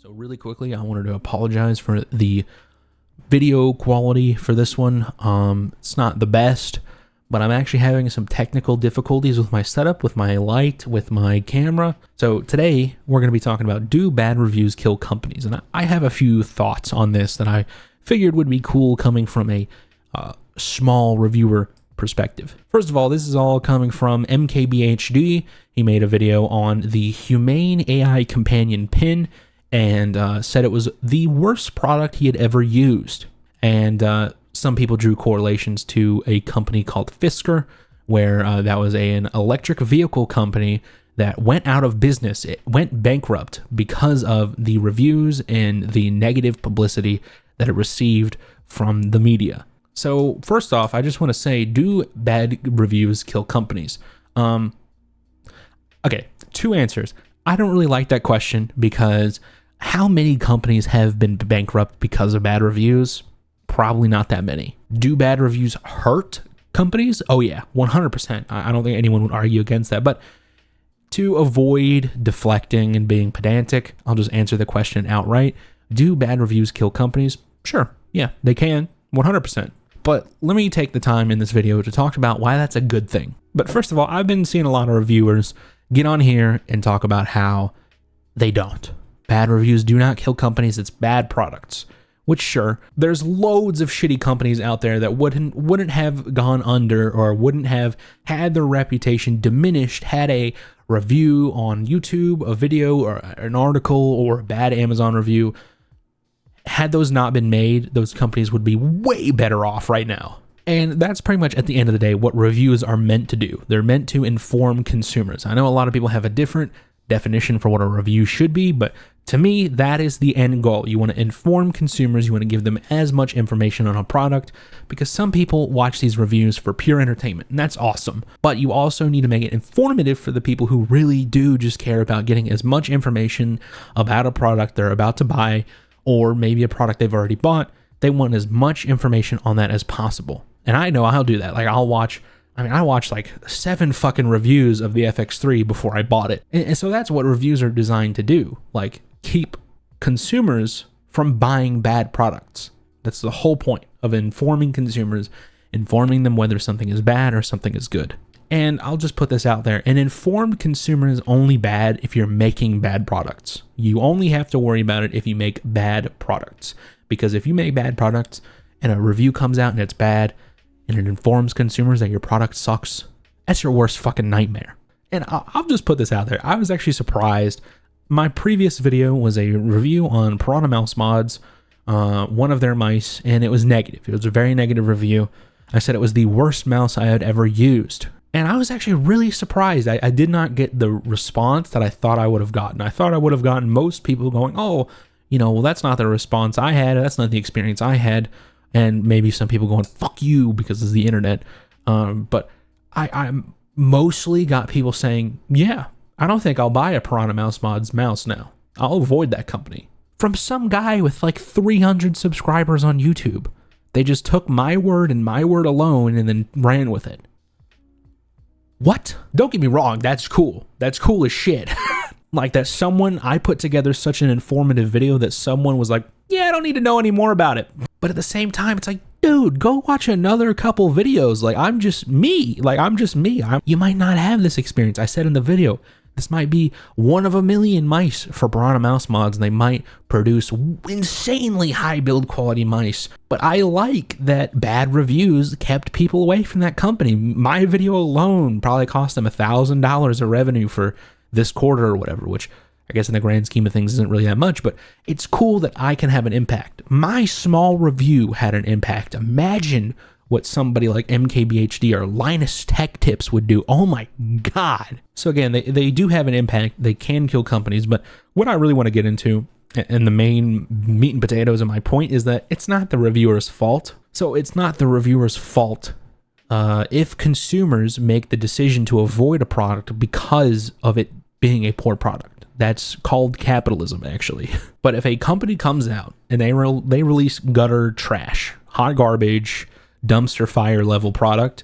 So really quickly, I wanted to apologize for the video quality for this one. It's not the best, but I'm actually having some technical difficulties with my setup, with my light, with my camera. So today we're going to be talking about, do bad reviews kill companies? And I have a few thoughts on this that I figured would be cool coming from a small reviewer perspective. First of all, this is all coming from MKBHD. He made a video on the Humane AI Companion Pin and said it was the worst product he had ever used. And some people drew correlations to a company called Fisker, where that was an electric vehicle company that went out of business. It went bankrupt because of the reviews and the negative publicity that it received from the media. So first off, I just want to say, do bad reviews kill companies? Okay, two answers. I don't really like that question because how many companies have been bankrupt because of bad reviews? Probably not that many. Do bad reviews hurt companies? Oh yeah, 100%. I don't think anyone would argue against that. But to avoid deflecting and being pedantic, I'll just answer the question outright. Do bad reviews kill companies? Sure. Yeah, they can. 100%. But let me take the time in this video to talk about why that's a good thing. But first of all, I've been seeing a lot of reviewers get on here and talk about how they don't. Bad reviews do not kill companies, it's bad products. Which sure, there's loads of shitty companies out there that wouldn't have gone under or wouldn't have had their reputation diminished had a review on YouTube, a video or an article or a bad Amazon review. Had those not been made, those companies would be way better off right now. And that's pretty much at the end of the day what reviews are meant to do. They're meant to inform consumers. I know a lot of people have a different definition for what a review should be, but to me, that is the end goal. You want to inform consumers, you want to give them as much information on a product, because some people watch these reviews for pure entertainment, and that's awesome. But you also need to make it informative for the people who really do just care about getting as much information about a product they're about to buy, or maybe a product they've already bought. They want as much information on that as possible. And I know I'll do that. Like I watched like 7 fucking reviews of the FX3 before I bought it. And so that's what reviews are designed to do. Like keep consumers from buying bad products. That's the whole point of informing consumers, informing them whether something is bad or something is good. And I'll just put this out there. An informed consumer is only bad if you're making bad products. You only have to worry about it if you make bad products. Because if you make bad products and a review comes out and it's bad and it informs consumers that your product sucks, that's your worst fucking nightmare. And I'll just put this out there. I was actually surprised. My previous video was a review on Piranha Mouse Mods, one of their mice, and it was negative. It was a very negative review. I said it was the worst mouse I had ever used. And I was actually really surprised. I did not get the response that I thought I would have gotten. I thought I would have gotten most people going, oh, well, that's not the response I had. That's not the experience I had. And maybe some people going, fuck you, because it's the internet. But I mostly got people saying, yeah, I don't think I'll buy a Piranha Mouse Mods mouse now. I'll avoid that company. From some guy with like 300 subscribers on YouTube. They just took my word and my word alone and then ran with it. What? Don't get me wrong, that's cool. That's cool as shit. Like that I put together such an informative video that someone was like, yeah, I don't need to know any more about it. But at the same time, it's like, dude, go watch another couple videos. Like, I'm just me. You might not have this experience. I said in the video, this might be one of a million mice for Piranha Mouse Mods, and they might produce insanely high build quality mice. But I like that bad reviews kept people away from that company. My video alone probably cost them $1,000 of revenue for this quarter or whatever, which I guess in the grand scheme of things isn't really that much, but it's cool that I can have an impact. My small review had an impact. Imagine what somebody like MKBHD or Linus Tech Tips would do. Oh my God. So again, they do have an impact. They can kill companies, but what I really want to get into, and the main meat and potatoes of my point, is that it's not the reviewer's fault. So it's not the reviewer's fault if consumers make the decision to avoid a product because of it being a poor product. That's called capitalism, actually. But if a company comes out and they release gutter trash, hot garbage, dumpster fire level product,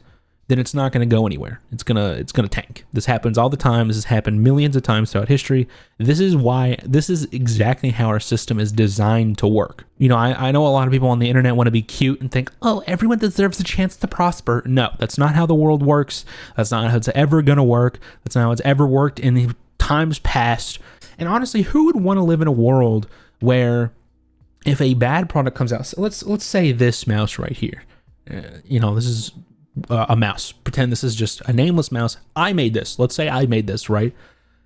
then it's not going to go anywhere. It's gonna tank. This happens all the time. This has happened millions of times throughout history. This is exactly how our system is designed to work. You know, I know a lot of people on the internet want to be cute and think, oh, everyone deserves a chance to prosper. No, that's not how the world works. That's not how it's ever gonna work. That's not how it's ever worked in the times past. And honestly, who would want to live in a world where if a bad product comes out, so let's say this mouse right here, you know, this is a mouse. Pretend this is just a nameless mouse. I made this. Let's say I made this, right?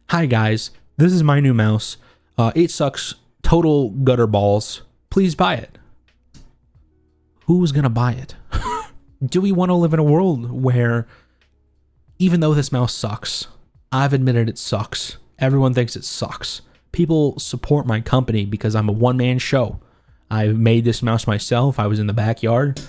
Hi guys, this is my new mouse. It sucks total gutter balls. Please buy it. Who's gonna buy it? Do we want to live in a world where even though this mouse sucks, I've admitted it sucks, everyone thinks it sucks, people support my company because I'm a one-man show. I made this mouse myself. I was in the backyard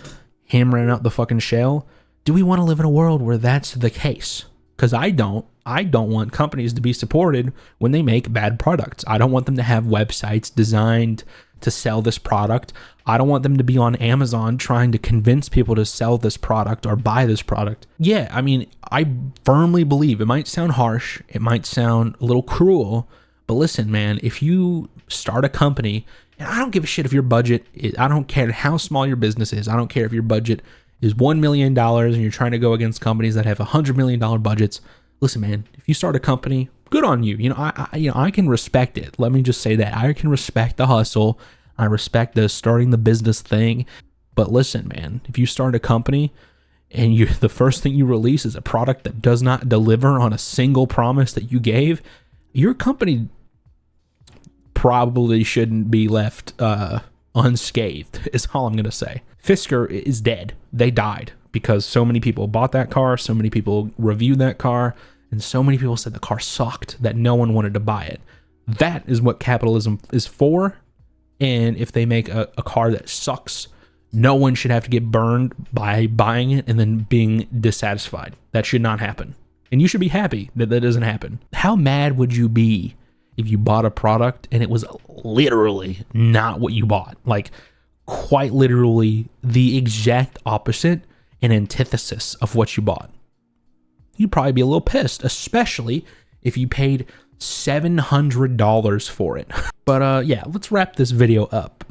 hammering out the fucking shell. Do we want to live in a world where that's the case? Because I don't want companies to be supported when they make bad products. I don't want them to have websites designed to sell this product. I don't want them to be on Amazon trying to convince people to sell this product or buy this product. Yeah, I mean, I firmly believe, it might sound harsh, it might sound a little cruel, but listen, man, if you start a company, and I don't give a shit if your budget is, I don't care how small your business is, I don't care if your budget is $1 million and you're trying to go against companies that have $100 million budgets. Listen, man, if you start a company, good on you. You know, I can respect it. Let me just say that. I can respect the hustle. I respect the starting the business thing. But listen, man, if you start a company and the first thing you release is a product that does not deliver on a single promise that you gave, your company probably shouldn't be left unscathed, is all I'm going to say. Fisker is dead. They died because so many people bought that car, so many people reviewed that car, and so many people said the car sucked that no one wanted to buy it. That is what capitalism is for. And if they make a car that sucks, no one should have to get burned by buying it and then being dissatisfied. That should not happen. And you should be happy that that doesn't happen. How mad would you be if you bought a product and it was literally not what you bought? Like, quite literally the exact opposite and antithesis of what you bought. You'd probably be a little pissed, especially if you paid $700 for it. But yeah, let's wrap this video up.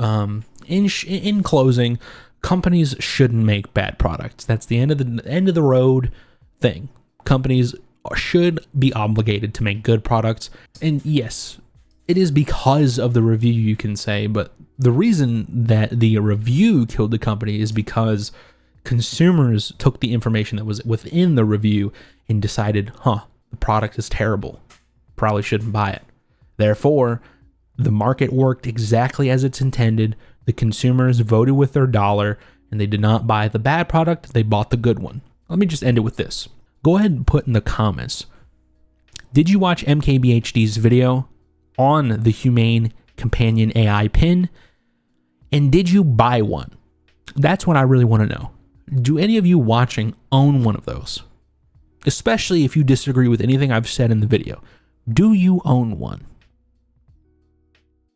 In closing, companies shouldn't make bad products. That's the end of the road thing. Companies should be obligated to make good products. And yes, it is because of the review, you can say, but the reason that the review killed the company is because consumers took the information that was within the review and decided, the product is terrible. Probably shouldn't buy it. Therefore, the market worked exactly as it's intended. The consumers voted with their dollar and they did not buy the bad product. They bought the good one. Let me just end it with this. Go ahead and put in the comments, did you watch MKBHD's video on the Humane Companion AI pin? And did you buy one? That's what I really want to know. Do any of you watching own one of those? Especially if you disagree with anything I've said in the video. Do you own one?